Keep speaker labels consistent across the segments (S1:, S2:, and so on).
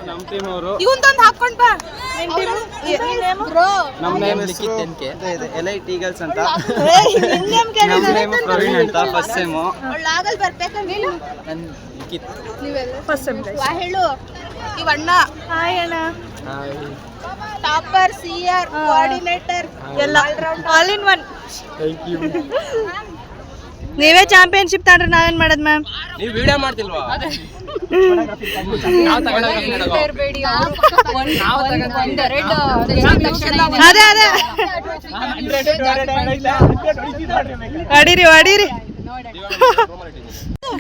S1: ನಮ್ಮ ಟೀಮ್ ಅವರು
S2: ಇವಂದೊಂದು ಹಾಕೊಂಡು ಬಾ.
S1: ನಮ್ಮ ನೇಮ್ ಲಿಖಿತ್ ಎನ್ಕೆ ಎಲೈಟ್ ಈಗಲ್ಸ್ ಅಂತ. ನಮ್ಮ ನೇಮ್ ಪ್ರವೀಣ್ ಅಂತ. ಫಸ್ಟ್ ಸೆಮ್
S2: ಆಗಲ್ ಬರ್ಬೇಕಾ ನೀನು?
S1: ನನ್ನ ಲಿಖಿತ್
S2: ಫಸ್ಟ್ ಸೆಮ್ ಹೇಳು. ಇವಣ್ಣ ಹಾಯ್ ಅಣ್ಣ. ಟಾಪರ್, ಸಿಆರ್, ಕೋಆರ್ಡಿನೇಟರ್ ಎಲ್ಲ all in one.
S1: Thank you.
S2: ನೀವೇ ಚಾಂಪಿಯನ್ಶಿಪ್ ತಗೊಂಡ್ರೆ ನಾವೇನ್ ಮಾಡೋದು ಮ್ಯಾಮ್?
S1: ನೀವು ವಿಡಿಯೋ ಮಾಡ್ತಿಲ್ವಾ?
S2: ಅದೇ ಅದೇ ಹೊಡೀರಿ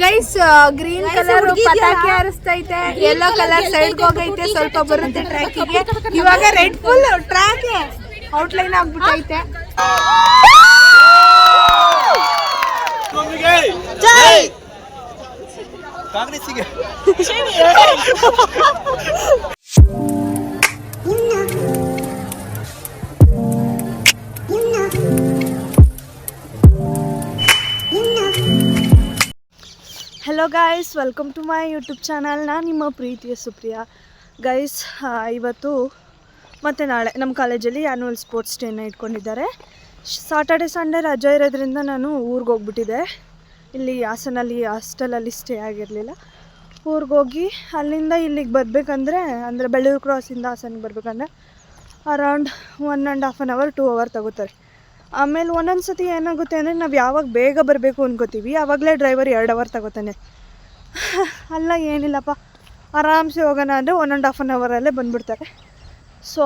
S2: ಗೈಸ್. ಗ್ರೀನ್ ಕಲರ್ ಪಟಾಕಿ ಹಾರಿಸ್ತೈತೆ, ಯೆಲ್ಲೋ ಕಲರ್ ಸೈಡ್ಗೆ ಹೋಗೈತೆ, ಸ್ವಲ್ಪ ಬರುತ್ತೆ ಟ್ರ್ಯಾಕಿಗೆ. ಇವಾಗ ರೆಡ್ ಫುಲ್ ಟ್ರ್ಯಾಕ್ ಔಟ್ಲೈನ್ ಆಗ್ಬಿಟ್ಟೈತೆ. ಜೈ
S1: ಕಾಂಗ್ರೆಸ್ಸಿಗೆ.
S2: Hello guys, welcome to my YouTube channel. ನಾನು ನಿಮ್ಮ ಪ್ರೀತಿಯ ಸುಪ್ರಿಯಾ. ಗೈಸ್, ಇವತ್ತು ಮತ್ತು ನಾಳೆ ನಮ್ಮ ಕಾಲೇಜಲ್ಲಿ ಆ್ಯನ್ಯುವಲ್ ಸ್ಪೋರ್ಟ್ಸ್ ಡೇನ ಇಟ್ಕೊಂಡಿದ್ದಾರೆ. ಸಾಟರ್ಡೆ ಸಂಡೇ ರಜೆ ಇರೋದ್ರಿಂದ ನಾನು ಊರಿಗೆ ಹೋಗ್ಬಿಟ್ಟಿದ್ದೆ. ಇಲ್ಲಿ ಹಾಸನಲ್ಲಿ ಹಾಸ್ಟೆಲಲ್ಲಿ ಸ್ಟೇ ಆಗಿರಲಿಲ್ಲ. ಊರಿಗೋಗಿ ಅಲ್ಲಿಂದ ಇಲ್ಲಿಗೆ ಬರಬೇಕಂದ್ರೆ, ಅಂದರೆ ಬೆಳ್ಳೂರು ಕ್ರಾಸಿಂದ ಹಾಸನಿಗೆ ಬರಬೇಕಂದ್ರೆ ಅರೌಂಡ್ 1.5 hour 2 hour ತಗೋತಾರೆ. ಆಮೇಲೆ ಒಂದೊಂದು ಸತಿ ಏನಾಗುತ್ತೆ ಅಂದರೆ, ನಾವು ಯಾವಾಗ ಬೇಗ ಬರಬೇಕು ಅನ್ಕೋತೀವಿ ಆವಾಗಲೇ ಡ್ರೈವರ್ 2 hour ತಗೋತಾನೆ. ಅಲ್ಲ ಏನಿಲ್ಲಪ್ಪ, ಆರಾಮ್ಸೆ ಹೋಗೋಣ ಅಂದರೆ 1.5 hour ಬಂದುಬಿಡ್ತಾರೆ. ಸೊ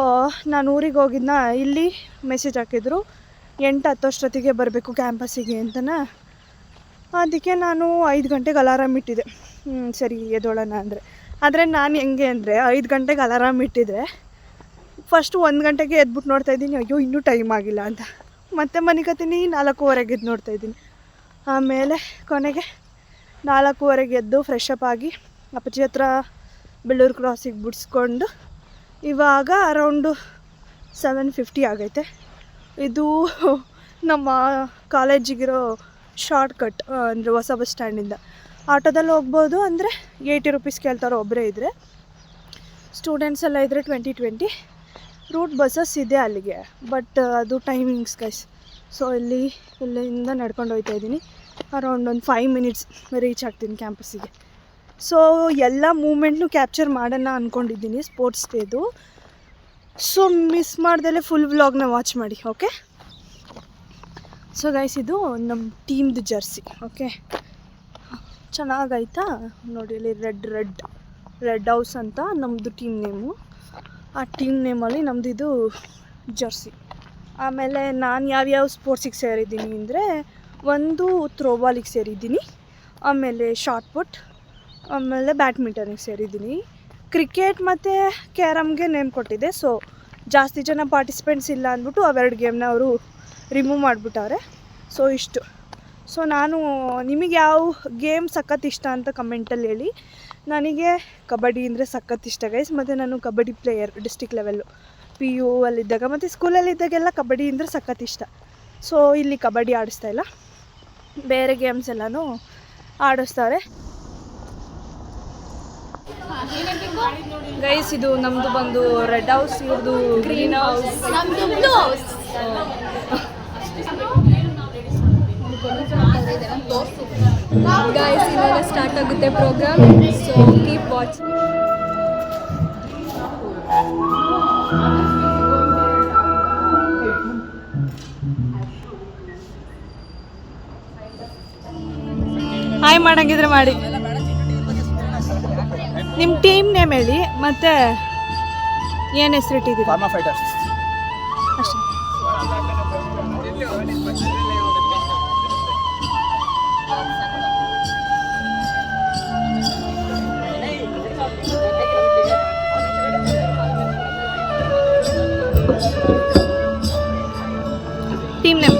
S2: ನಾನು ಊರಿಗೆ ಹೋಗಿದ್ನ, ಇಲ್ಲಿ ಮೆಸೇಜ್ ಹಾಕಿದ್ರು 8-10 ಅಷ್ಟೊತ್ತಿಗೆ ಬರಬೇಕು ಕ್ಯಾಂಪಸ್ಸಿಗೆ ಅಂತನ. ಅದಕ್ಕೆ ನಾನು 5 ಗಂಟೆಗೆ ಅಲಾರಾಮ್ ಇಟ್ಟಿದ್ದೆ. ಸರಿ ಎದ್ದೋಳೋಣ ಅಂದರೆ. ಆದರೆ ನಾನು ಹೆಂಗೆ ಅಂದರೆ, 5 ಗಂಟೆಗೆ ಅಲಾರಾಮ್ ಇಟ್ಟಿದ್ರೆ ಫಸ್ಟು 1 ಗಂಟೆಗೆ ಎದ್ಬಿಟ್ಟು ನೋಡ್ತಾಯಿದ್ದೀನಿ, ಅಯ್ಯೋ ಇನ್ನೂ ಟೈಮ್ ಆಗಿಲ್ಲ ಅಂತ. ಮತ್ತೆ ಮನಿಕತ್ತೀನಿ 4:15 ಎದ್ದು ನೋಡ್ತಾಯಿದ್ದೀನಿ. ಆಮೇಲೆ ಕೊನೆಗೆ 4:15 ಎದ್ದು ಫ್ರೆಶ್ ಅಪ್ ಆಗಿ ಅಪ್ಪಾಜಿ ಹತ್ರ ಬೆಳ್ಳೂರು ಕ್ರಾಸಿಗೆ ಬಿಡಿಸ್ಕೊಂಡು ಇವಾಗ ಅರೌಂಡು 7:50 ಆಗೈತೆ. ಇದು ನಮ್ಮ ಕಾಲೇಜಿಗಿರೋ ಶಾರ್ಟ್ ಕಟ್, ಅಂದರೆ ಹೊಸ ಬಸ್ ಸ್ಟ್ಯಾಂಡಿಂದ ಆಟೋದಲ್ಲಿ ಹೋಗ್ಬೋದು. ಅಂದರೆ 80 rupees ಕೇಳ್ತಾರೆ ಒಬ್ಬರೇ ಇದ್ದರೆ. ಸ್ಟೂಡೆಂಟ್ಸ್ ಎಲ್ಲ ಇದ್ದರೆ 20 ರೂಟ್ ಬಸ್ಸಸ್ ಇದೆ ಅಲ್ಲಿಗೆ, ಬಟ್ ಅದು ಟೈಮಿಂಗ್ಸ್ ಗೈಸ್. ಸೊ ಇಲ್ಲಿಂದ ನಡ್ಕೊಂಡು ಹೋಗ್ತಾ ಇದ್ದೀನಿ. ಅರೌಂಡ್ ಒಂದು 5 minutes ರೀಚ್ ಆಗ್ತೀನಿ ಕ್ಯಾಂಪಸ್ಸಿಗೆ. ಸೊ ಎಲ್ಲ ಮೂಮೆಂಟ್ನು ಕ್ಯಾಪ್ಚರ್ ಮಾಡೋಣ ಅಂದ್ಕೊಂಡಿದ್ದೀನಿ ಸ್ಪೋರ್ಟ್ಸ್ ಡೇದು. ಸೊ ಮಿಸ್ ಮಾಡ್ದಲೇ ಫುಲ್ ವ್ಲಾಗ್ನ ವಾಚ್ ಮಾಡಿ, ಓಕೆ? ಸೊ ಗೈಸ್, ಇದು ನಮ್ಮ ಟೀಮ್ದು ಜರ್ಸಿ, ಓಕೆ? ಚೆನ್ನಾಗೈತಾ ನೋಡಿ. ಅಲ್ಲಿ ರೆಡ್ ಹೌಸ್ ಅಂತ ನಮ್ಮದು ಟೀಮ್ ನೇಮು. ಆ ಟೀಮ್ ನೇಮಲ್ಲಿ ನಮ್ಮದು ಇದು ಜರ್ಸಿ. ಆಮೇಲೆ ನಾನು ಯಾವ್ಯಾವ ಸ್ಪೋರ್ಟ್ಸಿಗೆ ಸೇರಿದ್ದೀನಿ ಅಂದರೆ, ಒಂದು ಥ್ರೋಬಾಲಿಗೆ ಸೇರಿದ್ದೀನಿ, ಆಮೇಲೆ ಶಾರ್ಟ್ ಪುಟ್, ಆಮೇಲೆ ಬ್ಯಾಡ್ಮಿಂಟನಿಗೆ ಸೇರಿದ್ದೀನಿ. ಕ್ರಿಕೆಟ್ ಮತ್ತು ಕ್ಯಾರಮ್ಗೆ ನೇಮ್ ಕೊಟ್ಟಿದ್ದೆ. ಸೊ ಜಾಸ್ತಿ ಜನ ಪಾರ್ಟಿಸಿಪೆಂಟ್ಸ್ ಇಲ್ಲ ಅಂದ್ಬಿಟ್ಟು ಅವೆರಡು ಗೇಮ್ನ ಅವರು ರಿಮೂವ್ ಮಾಡಿಬಿಟ್ಟವ್ರೆ. ಸೊ ಇಷ್ಟು. ಸೊ ನಾನು ನಿಮಗೆ ಯಾವ ಗೇಮ್ ಸಖತ್ ಇಷ್ಟ ಅಂತ ಕಮೆಂಟಲ್ಲಿ ಹೇಳಿ. ನನಗೆ ಕಬಡ್ಡಿ ಅಂದರೆ ಸಖತ್ ಇಷ್ಟ ಗೈಸ್. ಮತ್ತು ನಾನು kabaddi player, district level PU ಅಲ್ಲಿದ್ದಾಗ ಮತ್ತು ಸ್ಕೂಲಲ್ಲಿದ್ದಾಗೆಲ್ಲ ಕಬಡ್ಡಿ ಅಂದರೆ ಸಖತ್ ಇಷ್ಟ. ಸೊ ಇಲ್ಲಿ ಕಬಡ್ಡಿ ಆಡಿಸ್ತಾಯಿಲ್ಲ, ಬೇರೆ ಗೇಮ್ಸ್ ಎಲ್ಲನೂ ಆಡಿಸ್ತಾರೆ ಗೈಸ್. ಇದು ನಮ್ಮದು ಬಂದು ರೆಡ್ ಹೌಸ್, ಇವ್ರದ್ದು ಗ್ರೀನ್ ಹೌಸ್. ಗೈಸ್, ಇವಾಗ ಸ್ಟಾರ್ಟ್ ಆಗುತ್ತೆ program. So keep watching. Hi ಮಾಡಂಗಿದ್ರೆ ಮಾಡಿ. ನಿಮ್ಮ ಟೀಮ್ ನೇಮ್ ಹೇಳಿ, ಮತ್ತು ಏನು ಹೆಸರು ಇಟ್ಟಿದ್ದೀರಿ?
S1: ಫಾರ್ಮಾ ಫೈಟರ್ಸ್
S2: ಅಷ್ಟೇ. Team name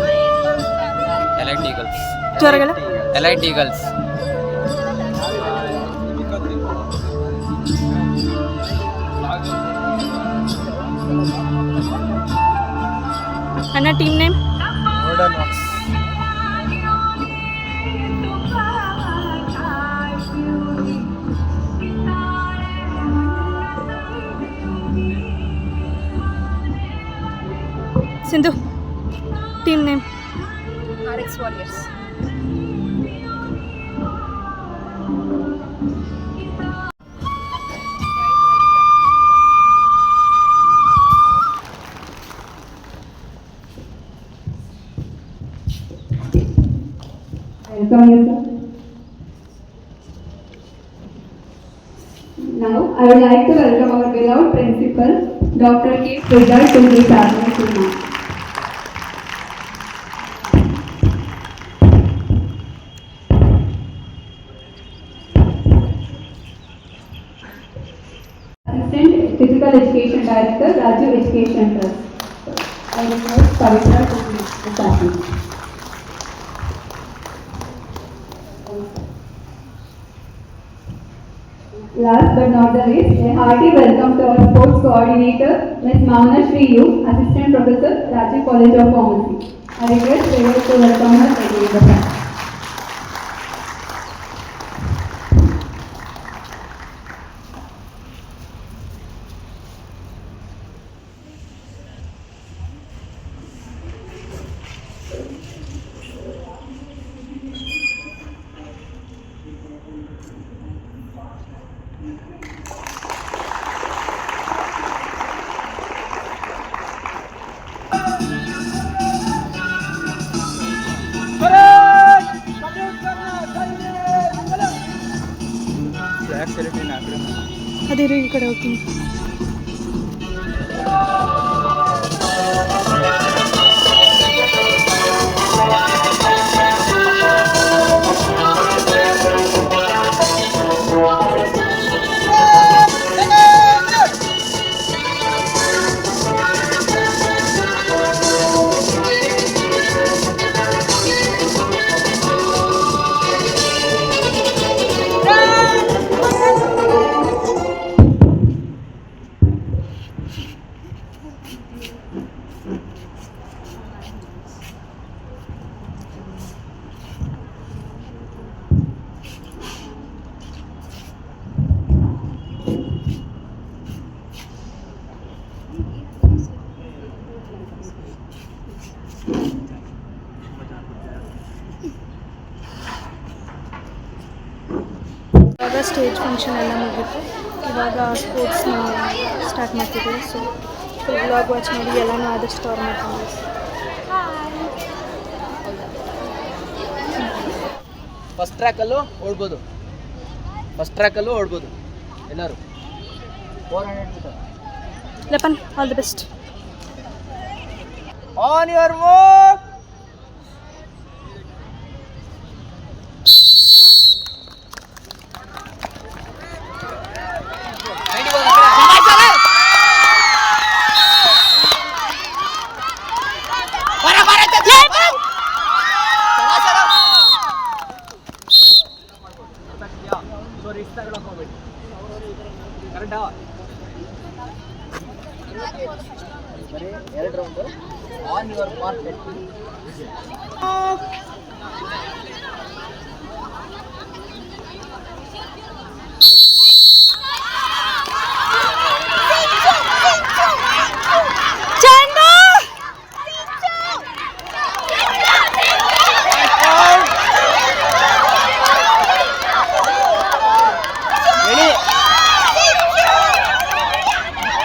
S1: elite eagles.
S2: ಜೋರಾಗಲ್ಲ.
S1: Elite eagles.
S2: ಅಣ್ಣ ಟೀಮ್ ನೇಮ್?
S1: ಗೋಲ್ಡನ್ ವಾಕ್ಸ್.
S2: Sindhu team name
S3: RX Warriors.
S4: Welcome you, sir. Now, I would like to welcome our beloved principal, Dr. K. Sridhar, to this afternoon. Assistant Physical Education Director, Raju Education Trust. I request Pavitra to please start. Last but not the least, a hearty welcome to our sports coordinator, Ms. Mauna Shri U, Assistant Professor, Rajiv College of Pharmacy. I request Trevor to welcome her again the time.
S1: Flag celebration ಆಗ್ರೆ
S2: ಅದೇ ರೀ ಈ ಕಡೆ ಹೋಗ್ತೀನಿ. ಇವಾಗ stage function ಎಲ್ಲ ಮುಗಿತು. ಇವಾಗ ಸ್ಪೋರ್ಟ್ಸ್ನ ಸ್ಟಾರ್ಟ್ ಮಾಡ್ತಿದ್ದೀವಿ. ಸೊ ವ್ಲಾಗ್ ವಾಚ್ ಮಾಡಿ ಎಲ್ಲನೂ ಆದಷ್ಟು ಸ್ಟೋರ್ ಮಾಡ್ತೀವಿ.
S1: ಫಸ್ಟ್ ಟ್ರ್ಯಾಕಲ್ಲೂ ಓಡ್ಬೋದು, ಫಸ್ಟ್ ಟ್ರ್ಯಾಕಲ್ಲೂ ಓಡ್ಬೋದು ಎಲ್ಲರೂ. 400 ಮೀಟರ್.
S2: ಲೆಪನ್ all the best.
S1: On your mark. ಎರಡು ರೌಂಡ್ ಆನ್ ಯುವರ್ ಮಾರ್ಕ್.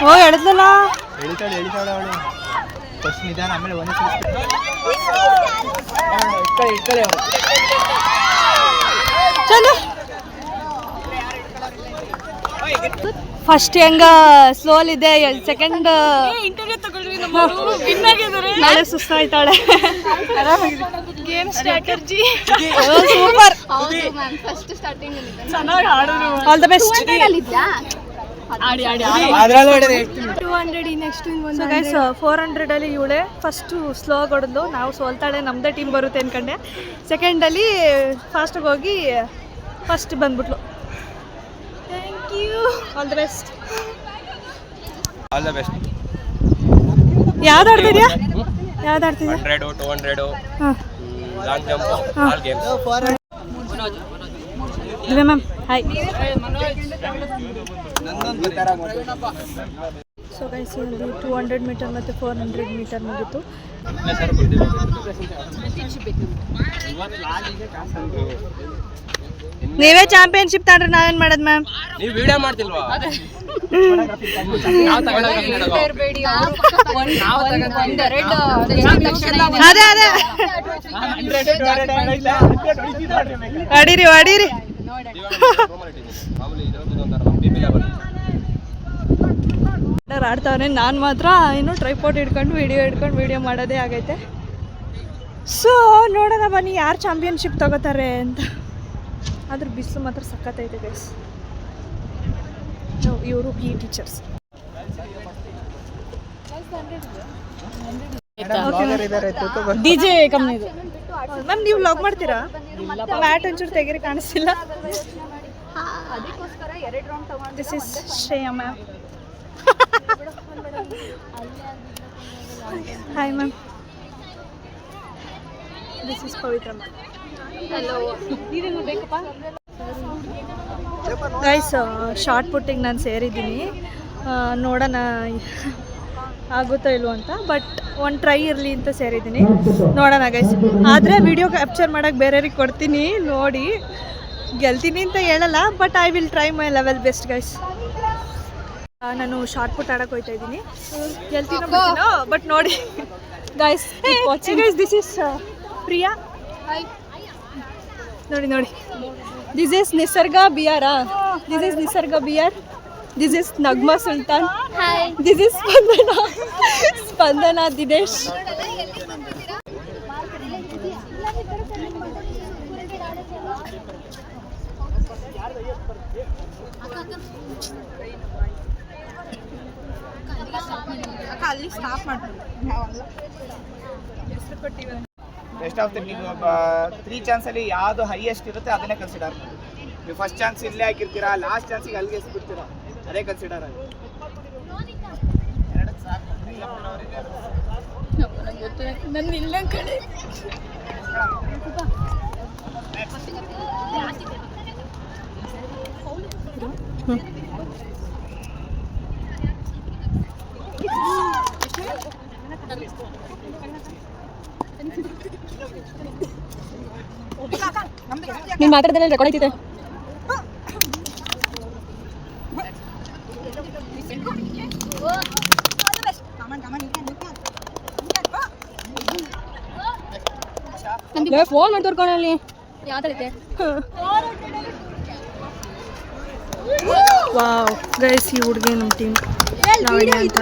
S2: ಓ ಎಡ್ದಲ್ಲ
S1: ಎಳಿತಾಳೆ ಅವಳು. ಫಸ್ಟ್ ನಿಧಾನ, ಆಮೇಲೆ ಒಂದೇ ಇಟ್ಕೊಳ್ಳಿ ಅವಳು.
S2: ಚಂದು ಫಸ್ಟ್ ಹೆಂಗ ಸ್ಲೋಲ್ ಇದೆ, ಸೆಕೆಂಡ್ ನಾಳೆ ಸುಸ್ತಾಯ್ತಾಳೆ. Game strategy super. All the best. So guys 400 ಅಲ್ಲಿ ಇವಳೆ ಫಸ್ಟು ಸ್ಲೋ ಹೊಡೆದ್ಲು. ನಾವು ಸೋಲ್ತಾಳೆ, ನಮ್ಮದೇ ಟೀಮ್ ಬರುತ್ತೆ ಅನ್ಕೊಂಡೆ. ಸೆಕೆಂಡಲ್ಲಿ ಫಾಸ್ಟಾಗಿ ಹೋಗಿ ಫಸ್ಟ್ ಬಂದ್ಬಿಟ್ಲು. Thank you. All the best.
S1: All the best.
S2: ಯಾವ್ದು ಆಡ್ತಿದ್ಯಾ? ಯಾವ್ದು ಆಡ್ತಿದ್ಯಾ?
S1: 100, 200,
S2: ಹಾಂ,
S1: long jump, all games.
S2: Divya ma'am hi. So guys ಇಲ್ಲಿ 200 ಮೀಟರ್ ಮತ್ತು 400 ಮೀಟರ್ ಮುಗಿತು. ನೀವೇ ಚಾಂಪಿಯನ್ಶಿಪ್ ತಗೊಂಡ್ರೆ ನಾವೇನು ಮಾಡೋದು ಮ್ಯಾಮ್?
S1: ನೀವು ವಿಡಿಯೋ ಮಾಡ್ತಿಲ್ವಾ?
S2: ಅದೇ ಅದೇ ಅಡೀರಿ ಆಡ್ತಾವ್ರೆ. ನಾನು ಮಾತ್ರ ಏನು ಟ್ರೈಪಾಡ್ ಹಿಡ್ಕೊಂಡು ವಿಡಿಯೋ ಮಾಡೋದೇ ಆಗೈತೆ. ಸೊ ನೋಡೋಣ ಬನ್ನಿ ಯಾರು ಚಾಂಪಿಯನ್ಶಿಪ್ ತಗೋತಾರೆ ಅಂತ. ಆದ್ರೆ ಬಿಸಿಲು ಮಾತ್ರ ಸಖತ್ತೈತೆ ಗೈಸ್. ಇವರು ಈ ಟೀಚರ್ಸ್. ಡಿಜೆ ಕಮ್ಮಿ ಇದೆ ಮ್ಯಾಮ್. ನೀವು ವ್ಲಾಗ್ ಮಾಡ್ತೀರಾ? ಮ್ಯಾಟ್ ಒಂಚೂರು ತೆಗೀರಿ, ಕಾಣಿಸ್ತಿಲ್ಲ. This is Shreya ma'am. Hi ma'am. This is Pavitra ma'am. Guys shot ಪುಟ್ಟಿಗೆ ನಾನು ಸೇರಿದ್ದೀನಿ. ನೋಡೋಣ ಆಗುತ್ತೋ ಇಲ್ವೋ ಅಂತ. ಬಟ್ ಒಂದು ಟ್ರೈ ಇರಲಿ ಅಂತ ಸೇರಿದ್ದೀನಿ. ನೋಡೋಣ ಗೈಸ್. ಆದರೆ ವಿಡಿಯೋ ಕ್ಯಾಪ್ಚರ್ ಮಾಡೋಕ್ಕೆ ಬೇರೆಯವ್ರಿಗೆ ಕೊಡ್ತೀನಿ, ನೋಡಿ. ಗೆಲ್ತೀನಿ ಅಂತ ಹೇಳಲ್ಲ, but I will try my level best guys. ನಾನು ಶಾರ್ಟ್ ಪುಟ್ ಆಡಕ್ಕೆ ಹೋಗ್ತಾ ಇದ್ದೀನಿ. ಗೆಲ್ತೀನೋ ಬಟ್ ನೋಡಿ guys. Guys this is Priya. ನೋಡಿ ದಿಸ್ ಇಸ್ ನಿಸರ್ಗ ಬಿಯರಾ. ದಿಸ್ ಇಸ್ ನಿಸರ್ಗ ಬಿಯರ್. This is Nagma Sultan. This is Spandana Dinesh. ಅಲ್ಲಿ ಸ್ಟಾಪ್ ಮಾಡ್ತೀವಿ.
S5: ಬೆಸ್ಟ್ ಆಫ್ ದ ನೀವು 3 ಚಾನ್ಸಲ್ಲಿ ಯಾವುದು ಹೈಯೆಸ್ಟ್ ಇರುತ್ತೆ ಅದನ್ನೇ ಕನ್ಸಿಡರ್ ಮಾಡಿ. ನೀವು ಫಸ್ಟ್ ಚಾನ್ಸ್ ಇಲ್ಲೇ ಹಾಕಿರ್ತೀರಾ, ಲಾಸ್ಟ್ ಚಾನ್ಸಿಗೆ ಅಲ್ಲಿಗೆ ಎಸ್ಬಿಡ್ತೀರಾ, ಅದೇ ಕನ್ಸಿಡರ್ ಆಗಿ.
S3: ನನ್ನ ಇಲ್ಲ ಕಡೆ
S2: ನೀನು ಮಾತಾಡ್ದೆ ರೆಕಾರ್ಡ್ ಐತಿದೆ. ಫೋನ್ ಮಾಡಿ ತೋರ್ಕೊಳ್ಳಿ
S3: ಯಾವ್ದೈತೆ.
S2: ವಾವ್ ಗೈಸ್, ಈ ಹುಡುಗಿ ನಮ್ಮ ಟೀಮ್ ಲಾವಣ್ಯ ಅಂತ.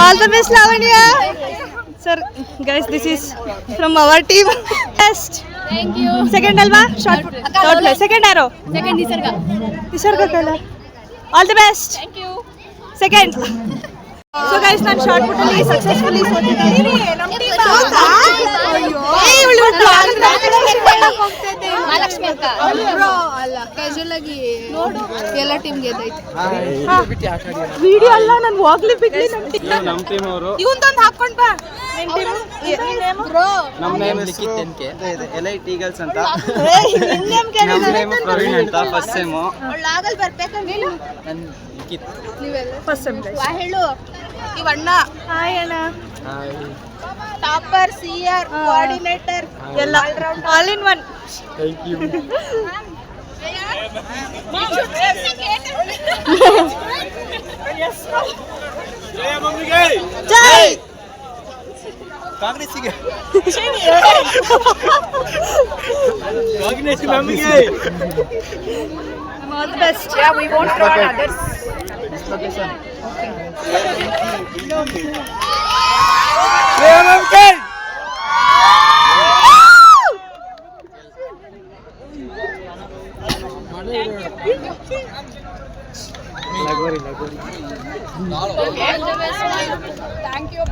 S2: All the best Lavanya sir. Guys this is from our team. Best.
S3: Thank you.
S2: Second ಅಲ್ವಾ? Shot play. ಸೆಕೆಂಡ್ ಯಾರು?
S3: ಸೆಕೆಂಡ್
S2: ನಿಸರ್ಗ ಕಲ. All the best.
S3: Thank you.
S2: Second. So guys ನಾನು shot ಪುಟ್ಟಲ್ಲಿ ಸಕ್ಸಸ್ಫುಲಿ ಸೋತಿದ್ದೀನಿ. ನಮ್ಮ ಟೀಮ್
S3: ಮಹಾಲಕ್ಷ್ಮಿ ಅಕ್ಕ ಅಲ್ಲ, ಕ್ಯಾಶುಯಲ್ ಆಗಿ ಎಲ್ಲ ಟೀಮ್ ಗೆದ್ದೈತೆ.
S2: ವಿಡಿಯೋ ಅಲ್ಲ, ನಾನು ಹೋಗ್ಲಿ ಬಿಡ್ಲಿ.
S1: ನಮ್ಮ ಟೀಮ್ ಅವರು
S2: ಇವಂದೊಂದು ಹಾಕೊಂಡು ಬಾ.
S1: ನಮ್ಮ ನೇಮ್ ಲಿಖಿತ್ ಎನ್ಕೆ. ಎಲೈಟ್ ಈಗಲ್ಸ್ ಅಂತ. ನಮ್ಮ ನೇಮ್ ಪ್ರವೀಣ್ ಅಂತ. ಫಸ್ಟ್ ಸೆಮ್ ನನ್ನ ಲಿಖಿತ್.
S2: First sem guys.
S3: ಹೇಳು ಇವಣ್ಣ.
S2: ಹಾಯ್ ಅಣ್ಣ.
S3: ಟಾಪರ್, ಸಿಆರ್, ಕೋಆರ್ಡಿನೇಟರ್
S2: ಎಲ್ಲ all in one.
S1: Thank you.
S2: ಜೈ
S1: ಕಾಂಗ್ರೆಸ್ಸಿಗೆ.
S2: All the best.
S3: we won't fraud others. Thank you.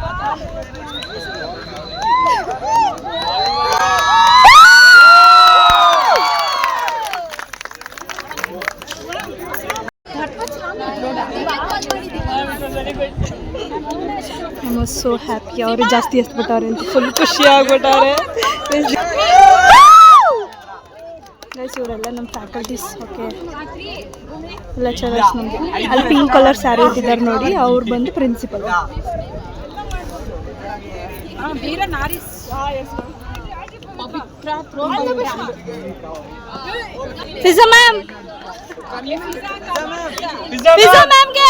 S2: I was so happy. ಅವರು ಜಾಸ್ತಿ ಎಸ್ಬಿಟ್ಟವ್ರೆ ಅಂತ ಫುಲ್ ಖುಷಿ ಆಗ್ಬಿಟ್ಟವ್ರೆ ಗೈಸ್. ಇವರೆಲ್ಲ ನಮ್ಮ ಫ್ಯಾಕಲ್ಟೀಸ್. ಓಕೆ, ಲೆಕ್ಚರರ್ಸ್ ನಮಗೆ. ಅಲ್ಲಿ ಪಿಂಕ್ ಕಲರ್ ಸ್ಯಾರಿ ಇಟ್ಟಿದ್ದಾರೆ ನೋಡಿ, ಅವ್ರು ಬಂದು ಪ್ರಿನ್ಸಿಪಲ್. ಫಿಜಾ ಮ್ಯಾಮ್, ಫಿಜಾ ಮ್ಯಾಮ್ಗೆ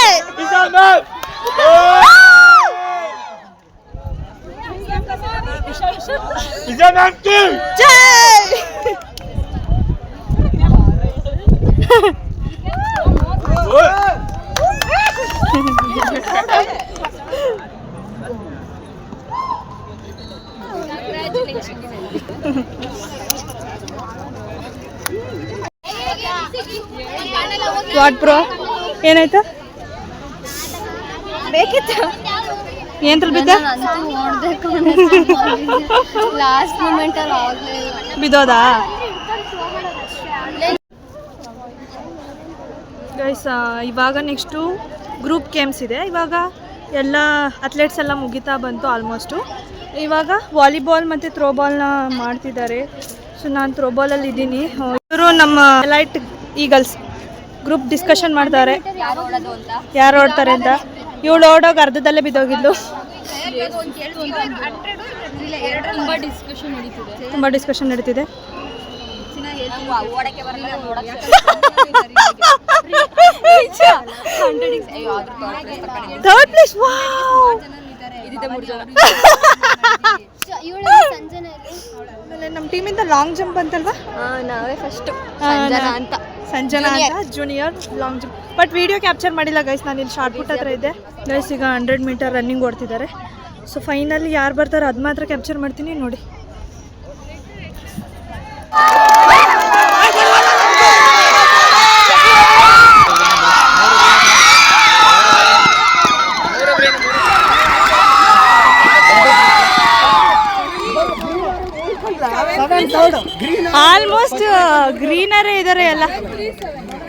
S2: ವಾಟ್ ಬ್ರೋ, ಏನಾಯ್ತು? ಬೇಕಿತ್ತು ಏನ್ರಲ್ಲಿ ಬಿದ್ದ?
S3: ಲಾಸ್ಟ್ ಮೂಮೆಂಟ್ ಅಲ್ಲಿ ಆಗ್ಲಿಲ್ಲ.
S2: ಬಿದ್ದೋದಾ? ಗೈಸ್, ಇವಾಗ ನೆಕ್ಸ್ಟು ಗ್ರೂಪ್ ಗೇಮ್ಸ್ ಇದೆ. ಇವಾಗ ಎಲ್ಲ ಅಥ್ಲೆಟ್ಸ್ ಎಲ್ಲ ಮುಗಿತಾ ಬಂತು ಆಲ್ಮೋಸ್ಟು. ಇವಾಗ ವಾಲಿಬಾಲ್ ಮತ್ತು ಥ್ರೋಬಾಲ್ನ ಮಾಡ್ತಿದ್ದಾರೆ. ಸೊ ನಾನು ಥ್ರೋಬಾಲಲ್ಲಿ ಇದ್ದೀನಿ. ಇವರು ನಮ್ಮ ಎಲೈಟ್ ಈಗಲ್ಸ್ ಗ್ರೂಪ್ ಡಿಸ್ಕಷನ್ ಮಾಡ್ತಾರೆ ಯಾರು ಓಡ್ತಾರೆ ಅಂತ. ಇವಳು ಓಡೋಗಿ ಅರ್ಧದಲ್ಲೇ ಬಿದ್ದೋಗಿದ್ಲು. ತುಂಬ ಡಿಸ್ಕಷನ್ ನಡೀತಿದೆ. ಥರ್ಡ್ ಪ್ಲೇಸ್, ಆಮೇಲೆ ನಮ್ಮ ಟೀಮಿಂದ ಲಾಂಗ್ ಜಂಪ್ ಅಂತಲ್ವಾ?
S3: ನಾವೇ ಫಸ್ಟ್
S2: ಸಂಜನಾ ಅಂತ junior long jump. But video capture ಮಾಡಿಲ್ಲ ಗೈಸ್, ನಾನು ಇಲ್ಲಿ ಶಾರ್ಟ್ ಪುಟ್ ಹತ್ರ ಇದ್ದೆ. ಗೈಸ್ ಈಗ 100 ಮೀಟರ್ ರನ್ನಿಂಗ್ ಓಡ್ತಿದ್ದಾರೆ. ಸೊ ಫೈನಲಿ ಯಾರು ಬರ್ತಾರೋ ಅದು ಮಾತ್ರ ಕ್ಯಾಪ್ಚರ್ ಮಾಡ್ತೀನಿ ನೋಡಿ. ಆಲ್ಮೋಸ್ಟ್ ಗ್ರೀನರೇ ಇದಾರೆ ಎಲ್ಲ.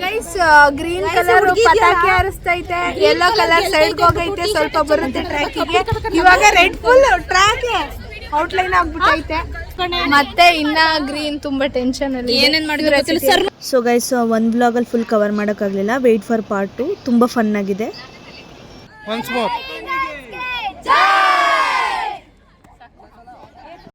S3: ಗೈಸ್, ಗ್ರೀನ್ ಕಲರ್ ಪಟಾಕಿ ಹಾರಿಸ್ತೈತೆ, ಯೆಲ್ಲೋ ಕಲರ್ ಸೈಡ್ ಹೋಗೈತೆ, ಸ್ವಲ್ಪ ಬರುತ್ತೆ ಟ್ರ್ಯಾಕಿಗೆ. ಇವಾಗ ರೆಡ್ ಫುಲ್ ಟ್ರ್ಯಾಕ್ ಔಟ್ಲೈನ್ ಆಗ್ಬಿಟ್ಟೈತೆ. ಮತ್ತೆ ಇನ್ನ ಗ್ರೀನ್ ತುಂಬಾ ಟೆನ್ಷನ್ ಅಲ್ಲಿ ಏನೇನ್ ಮಾಡಿದ್ರು.
S2: ಸೊ ಗೈಸ್, ಒಂದು ಬ್ಲಾಗಲ್ಲಿ ಫುಲ್ ಕವರ್ ಮಾಡೋಕ್ಕಾಗಲಿಲ್ಲ. Wait for part 2. ತುಂಬ ಫನ್ ಆಗಿದೆ.